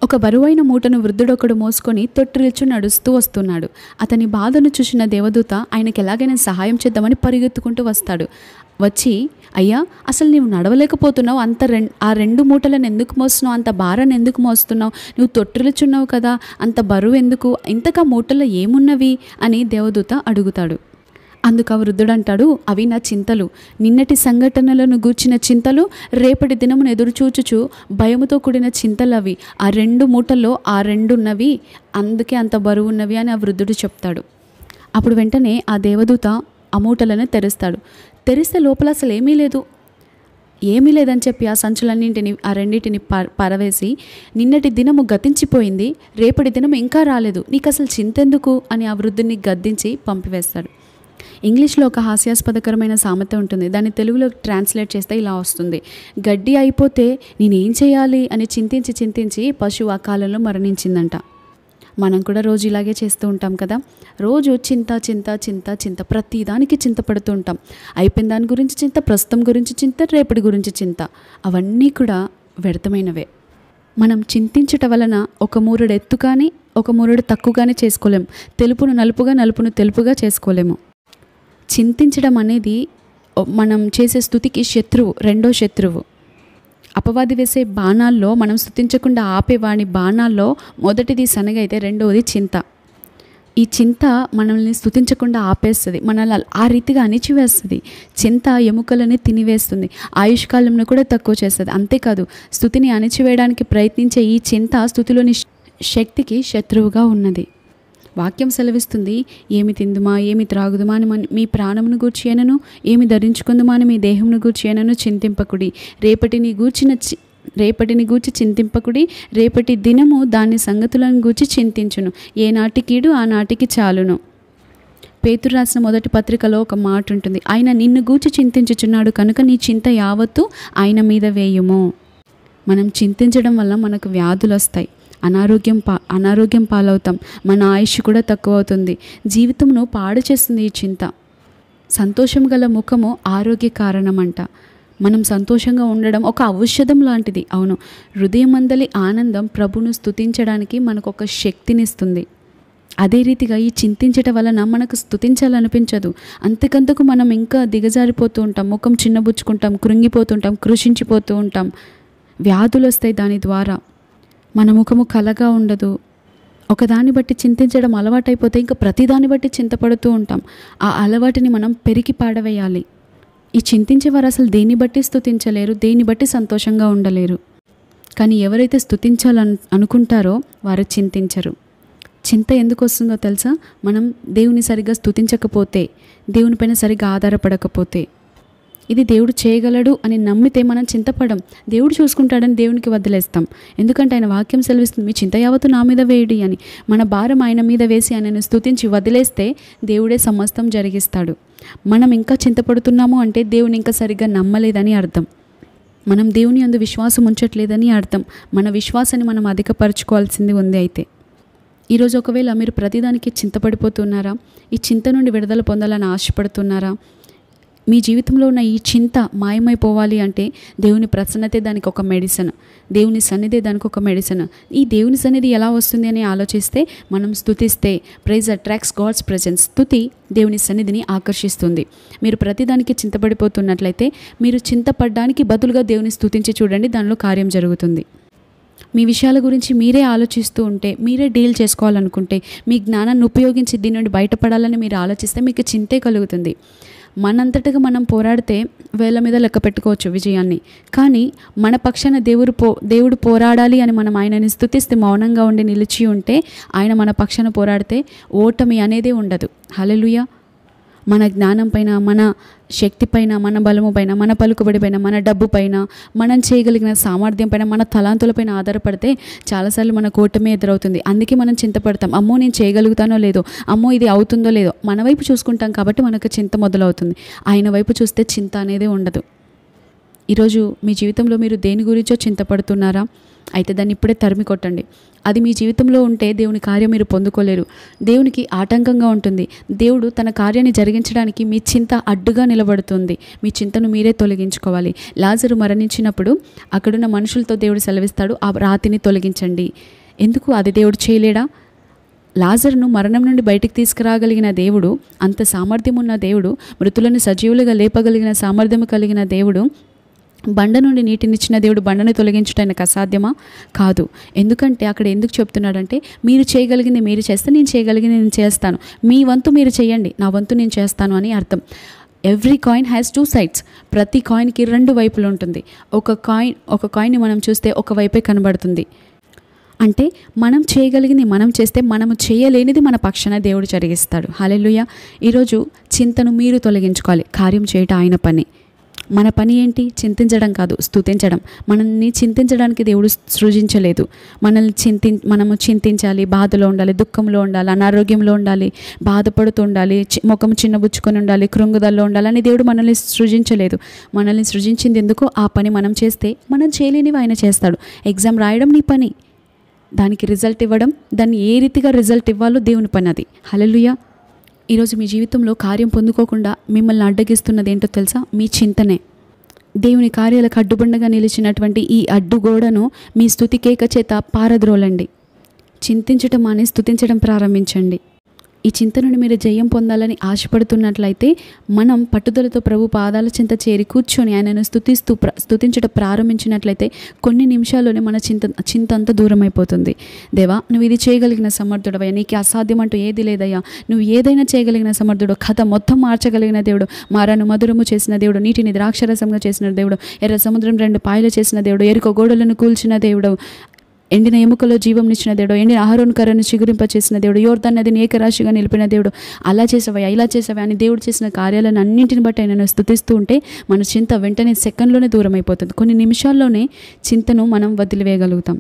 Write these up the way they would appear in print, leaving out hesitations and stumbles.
ఒక బరువైన మూటను వృద్ధుడొకడు మోసుకొని తొట్టిల్చు నడుస్తూ వస్తున్నాడు. అతని బాధను చూసిన దేవదూత ఆయనకి ఎలాగైనా సహాయం చేద్దామని పరిగెత్తుకుంటూ వస్తాడు. వచ్చి, అయ్యా, అసలు నీవు నడవలేకపోతున్నావు, ఆ 2 మూటలను ఎందుకు మోస్తున్నావు, అంత భారాన్ని ఎందుకు మోస్తున్నావు, నువ్వు తొట్టిల్చున్నావు కదా, అంత బరువు ఎందుకు, ఇంతగా మూటల్లో ఏమున్నవి అని దేవదూత అడుగుతాడు. అందుకు ఆ వృద్ధుడు అంటాడు, అవి నా చింతలు, నిన్నటి సంఘటనలను గూర్చిన చింతలు, రేపటి దినమును ఎదురుచూచుచు భయముతో కూడిన చింతలు అవి. ఆ 2 మూటల్లో ఆ 2 ఉన్నవి, అందుకే అంత బరువు ఉన్నవి అని ఆ వృద్ధుడు చెప్తాడు. అప్పుడు వెంటనే ఆ దేవదూత ఆ మూటలను తెరుస్తాడు. తెరిస్తే లోపల అసలు ఏమీ లేదని చెప్పి ఆ సంచులన్నింటిని, ఆ 2టిని పరవేసి, నిన్నటి దినము గతించిపోయింది, రేపటి దినం ఇంకా రాలేదు, నీకు అసలు చింతెందుకు అని ఆ వృద్ధుని గద్దించి పంపివేస్తాడు. ఇంగ్లీష్లో ఒక హాస్యాస్పదకరమైన సామెత ఉంటుంది. దాన్ని తెలుగులో ట్రాన్స్లేట్ చేస్తే ఇలా వస్తుంది: గడ్డి అయిపోతే నేనేం చేయాలి అని చింతించి పశువు ఆ కాలంలో మరణించిందంట. మనం కూడా రోజు ఇలాగే చేస్తూ ఉంటాం కదా. రోజు చింత, ప్రతిదానికి చింతపడుతూ ఉంటాం. అయిపోయిన దాని గురించి చింత, ప్రస్తుతం గురించి చింత, రేపటి గురించి చింత. అవన్నీ కూడా వ్యర్థమైనవే. మనం చింతించట వలన ఒక మూరెడు ఎత్తు కానీ ఒక మూరెడు తక్కువ కానీ చేసుకోలేము. తెలుపును నలుపుగా, నలుపును తెలుపుగా చేసుకోలేము. చింతించడం అనేది మనం చేసే స్తుతికి రెండో శత్రువు. అపవాది వేసే బాణాల్లో, మనం స్తుతించకుండా ఆపేవాడి బాణాల్లో మొదటిది శనగైతే రెండవది చింత. ఈ చింత మనల్ని స్తుతించకుండా ఆపేస్తుంది, మనల్ని ఆ రీతిగా అణిచివేస్తుంది. చింత ఎముకలని తినివేస్తుంది, ఆయుష్కాలంను కూడా తక్కువ చేస్తుంది. అంతేకాదు, స్తుతిని అణిచివేయడానికి ప్రయత్నించే ఈ చింత స్తుతిలోని శక్తికి శత్రువుగా ఉన్నది. వాక్యం సెలవిస్తుంది, ఏమి తిందుమా, ఏమి త్రాగుదుమా అని మీ ప్రాణమును గూర్చి అయినను, ఏమి ధరించుకుందుమా అని మీ దేహమును గూర్చి అయినను చింతింపకుడి. రేపటిని గూర్చి చింతింపకుడి, రేపటి దినము దాని సంగతులను గూర్చి చింతించును. ఏ నాటికీడు ఆ నాటికి చాలును. పేతురు రాసిన మొదటి పత్రికలో ఒక మాట ఉంటుంది, ఆయన నిన్ను గూర్చి చింతించుచున్నాడు కనుక నీ చింత యావత్తు ఆయన మీద వేయుము. మనం చింతించడం వల్ల మనకు వ్యాధులు వస్తాయి, అనారోగ్యం పాలవుతాం, మన ఆయుష్ కూడా తక్కువ అవుతుంది, జీవితంను పాడు చేస్తుంది ఈ చింత. సంతోషం గల ముఖము ఆరోగ్య కారణమంట. మనం సంతోషంగా ఉండడం ఒక ఔషధం లాంటిది. అవును, హృదయమందలి ఆనందం ప్రభును స్తుతించడానికి మనకు ఒక శక్తినిస్తుంది. అదే రీతిగా ఈ చింతించటం వలన మనకు స్తుతించాలనిపించదు. అంతకంతకు మనం ఇంకా దిగజారిపోతూ ఉంటాం, ముఖం చిన్నబుచ్చుకుంటాం, కృంగిపోతుంటాం, కృషించిపోతూ ఉంటాం. వ్యాధులు వస్తాయి దాని ద్వారా. మన ముఖము కలగా ఉండదు. ఒకదాన్ని బట్టి చింతించడం అలవాటైపోతే ఇంకా ప్రతిదాన్ని బట్టి చింతపడుతూ ఉంటాం. ఆ అలవాటుని మనం పెరికి పాడవేయాలి. ఈ చింతించేవారు అసలు దేన్ని బట్టి స్తుతించలేరు, దేన్ని బట్టి సంతోషంగా ఉండలేరు. కానీ ఎవరైతే అనుకుంటారో వారు చింతించరు. చింత ఎందుకు వస్తుందో తెలుసా? మనం దేవుని సరిగ్గా స్తుతించకపోతే, దేవునిపైన సరిగ్గా ఆధారపడకపోతే. ఇది దేవుడు చేయగలడు అని నమ్మితే మనం చింతపడం, దేవుడు చూసుకుంటాడని దేవునికి వదిలేస్తాం. ఎందుకంటే ఆయన వాక్యం సెలవిస్తుంది, మీ చింత యావత్తు నా మీద వేయడి అని. మన భారం ఆయన మీద వేసి ఆయనను స్తుతించి వదిలేస్తే దేవుడే సమస్తం జరిగిస్తాడు. మనం ఇంకా చింతపడుతున్నాము అంటే దేవుని ఇంకా సరిగ్గా నమ్మలేదని అర్థం. మనం దేవుని యందు విశ్వాసం ఉంచట్లేదని అర్థం. మన విశ్వాసాన్ని మనం అధికపరచుకోవాల్సింది ఉంది. అయితే ఈరోజు ఒకవేళ మీరు ప్రతిదానికి చింతపడిపోతున్నారా? ఈ చింత నుండి విడుదల పొందాలని ఆశపడుతున్నారా? మీ జీవితంలో ఉన్న ఈ చింత మాయమైపోవాలి అంటే దేవుని ప్రసన్నతే దానికి ఒక మెడిసిన్, దేవుని సన్నిధే దానికి ఒక మెడిసిన్. ఈ దేవుని సన్నిధి ఎలా వస్తుంది అని ఆలోచిస్తే, మనం స్తుతిస్తే, ప్రైజ్ అట్రాక్ట్స్ గాడ్స్ ప్రెజెన్స్. స్తుతి దేవుని సన్నిధిని ఆకర్షిస్తుంది. మీరు ప్రతిదానికి చింతపడిపోతున్నట్లయితే, మీరు చింతపడడానికి బదులుగా దేవుని స్తుతించి చూడండి, దానిలో కార్యం జరుగుతుంది. మీ విషయాల గురించి మీరే ఆలోచిస్తూ ఉంటే, మీరే డీల్ చేసుకోవాలనుకుంటే, మీ జ్ఞానాన్ని ఉపయోగించి దీని నుండి బయటపడాలని మీరు ఆలోచిస్తే మీకు చింతే కలుగుతుంది. మనంతటగా మనం పోరాడితే వేళ్ళ మీద లెక్క పెట్టుకోవచ్చు విజయాన్ని. కానీ మన పక్షాన దేవుడు పోరాడాలి అని మనం ఆయనని స్తుతిస్తే, మౌనంగా ఉండి నిలిచి ఉంటే, ఆయన మన పక్షాన పోరాడితే ఓటమి అనేదే ఉండదు. హల్లెలూయా. మన జ్ఞానం పైన, మన శక్తి పైన, మన బలము పైన, మన పలుకుబడి పైన, మన డబ్బు పైన, మనం చేయగలిగిన సామర్థ్యం పైన, మన తలాంతులపైన ఆధారపడితే చాలాసార్లు మన ఓటమే ఎదురవుతుంది. అందుకే మనం చింతపడతాం. అమ్మో నేను చేయగలుగుతానో లేదో, అమ్మో ఇది అవుతుందో లేదో. మన వైపు చూసుకుంటాం కాబట్టి మనకు చింత మొదలవుతుంది. ఆయన వైపు చూస్తే చింత అనేదే ఉండదు. ఈరోజు మీ జీవితంలో మీరు దేని గురించో చింతపడుతున్నారా? అయితే దాన్ని ఇప్పుడే తరిమి కొట్టండి. అది మీ జీవితంలో ఉంటే దేవుని కార్యం మీరు పొందుకోలేరు. దేవునికి ఆటంకంగా ఉంటుంది. దేవుడు తన కార్యాన్ని జరిగించడానికి మీ చింత అడ్డుగా నిలబడుతుంది. మీ చింతను మీరే తొలగించుకోవాలి. లాజరు మరణించినప్పుడు అక్కడున్న మనుషులతో దేవుడు సెలవిస్తాడు, ఆ రాతిని తొలగించండి. ఎందుకు అది దేవుడు చేయలేడా? లాజరును మరణం నుండి బయటికి తీసుకురాగలిగిన దేవుడు, అంత సామర్థ్యం ఉన్న దేవుడు, మృతులను సజీవులుగా లేపగలిగిన సామర్థ్యం కలిగిన దేవుడు, బండ నుండి నీటినిచ్చిన దేవుడు బండను తొలగించడానికి అసాధ్యమా? కాదు. ఎందుకంటే అక్కడ ఎందుకు చెప్తున్నాడంటే, మీరు చేయగలిగింది మీరు చేస్తే నేను చేయగలిగింది నేను చేస్తాను, మీ వంతు మీరు చేయండి, నా వంతు నేను చేస్తాను అని అర్థం. Every coin has 2 sides. ప్రతి కాయిన్కి 2 వైపులు ఉంటుంది. ఒక కాయిన్ని మనం చూస్తే ఒక వైపే కనబడుతుంది. అంటే మనం చేయగలిగింది మనం చేస్తే, మనము చేయలేనిది మన పక్షాన దేవుడు జరిగిస్తాడు. హల్లెలూయా. ఈరోజు చింతను మీరు తొలగించుకోవాలి. కార్యం చేయటం ఆయన పని. మన పని ఏంటి? చింతించడం కాదు, స్తుతించడం. మనల్ని చింతించడానికి దేవుడు సృజించలేదు. మనము చింతించాలి, బాధలో ఉండాలి, దుఃఖంలో ఉండాలి, అనారోగ్యంలో ఉండాలి, బాధపడుతూ ఉండాలి, ముఖం చిన్నబుచ్చుకొని ఉండాలి, కృంగుదల్లో ఉండాలి అని దేవుడు మనల్ని సృజించలేదు. మనల్ని సృజించింది ఎందుకో ఆ పని మనం చేస్తే మనం చేయలేనివి ఆయన చేస్తాడు. ఎగ్జామ్ రాయడం నీ పని, దానికి రిజల్ట్ ఇవ్వడం, దాన్ని ఏ రీతిగా రిజల్ట్ ఇవ్వాలో దేవుని పని అది. హల్లెలూయా. ఈరోజు మీ జీవితంలో కార్యం పొందుకోకుండా మిమ్మల్ని అడ్డగిస్తున్నది ఏంటో తెలుసా? మీ చింతనే. దేవుని కార్యాలకు అడ్డుబండగా నిలిచినటువంటి ఈ అడ్డుగోడను మీ స్తుతి కేక చేత పారద్రోలండి. చింతించటం అని స్తుతించడం ప్రారంభించండి. ఈ చింత నుండి మీరు జయం పొందాలని ఆశపడుతున్నట్లయితే మనం పట్టుదలతో ప్రభు పాదాల చింత చేరి కూర్చొని ఆయనను స్తుతించడం ప్రారంభించినట్లయితే కొన్ని నిమిషాల్లోనే మన చింత అంతా దూరం అయిపోతుంది. దేవా, నువ్వు ఇది చేయగలిగిన సమర్థుడవయ్యా, నీకు అసాధ్యం అంటూ ఏది లేదయ్యా, నువ్వు ఏదైనా చేయగలిగిన సమర్థుడు, కథ మొత్తం మార్చగలిగిన దేవుడు, మారాను మధురము చేసిన దేవుడు, నీటిని ద్రాక్షరసంగా చేసిన దేవుడు, ఎర్ర సముద్రం 2 పాయలు చేసిన దేవుడు, ఎరుక గోడలను కూల్చిన దేవుడు, ఎండిన ఎముకలో జీవంనిచ్చిన దేవుడు, ఎండిన అహరోను కర్రను చిగురింపచేసిన దేవుడు, యోర్దాను నదిని ఏకరాశిగా నిలిపిన దేవుడు, అలా చేసావా ఇలా చేసావా అని దేవుడు చేసిన కార్యాలను అన్నింటిని బట్టి ఆయనను స్తుతిస్తూ ఉంటే మన చింత వెంటనే సెకండ్లోనే దూరం అయిపోతుంది. కొన్ని నిమిషాల్లోనే చింతను మనం వదిలివేయగలుగుతాం.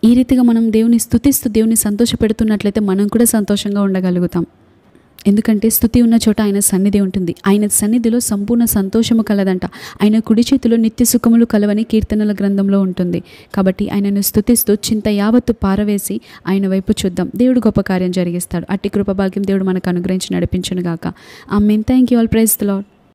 ఈ రీతిగా మనం దేవుని స్తుతిస్తూ దేవుని సంతోషపెడుతున్నట్లయితే మనం కూడా సంతోషంగా ఉండగలుగుతాం. ఎందుకంటే స్తుతి ఉన్న చోట ఆయన సన్నిధి ఉంటుంది. ఆయన సన్నిధిలో సంపూర్ణ సంతోషము కలదంట. ఆయన కుడి చేతిలో నిత్య సుఖములు కలవని కీర్తనల గ్రంథంలో ఉంటుంది. కాబట్టి ఆయనను స్తుతిస్తూ చింత యావత్తు పారవేసి ఆయన వైపు చూద్దాం. దేవుడు గొప్ప కార్యం జరిగిస్తాడు. అట్టి కృప భాగ్యం దేవుడు మనకు అనుగ్రహించి నడిపించును గాక. Amen. Thank you all. Praise the lord.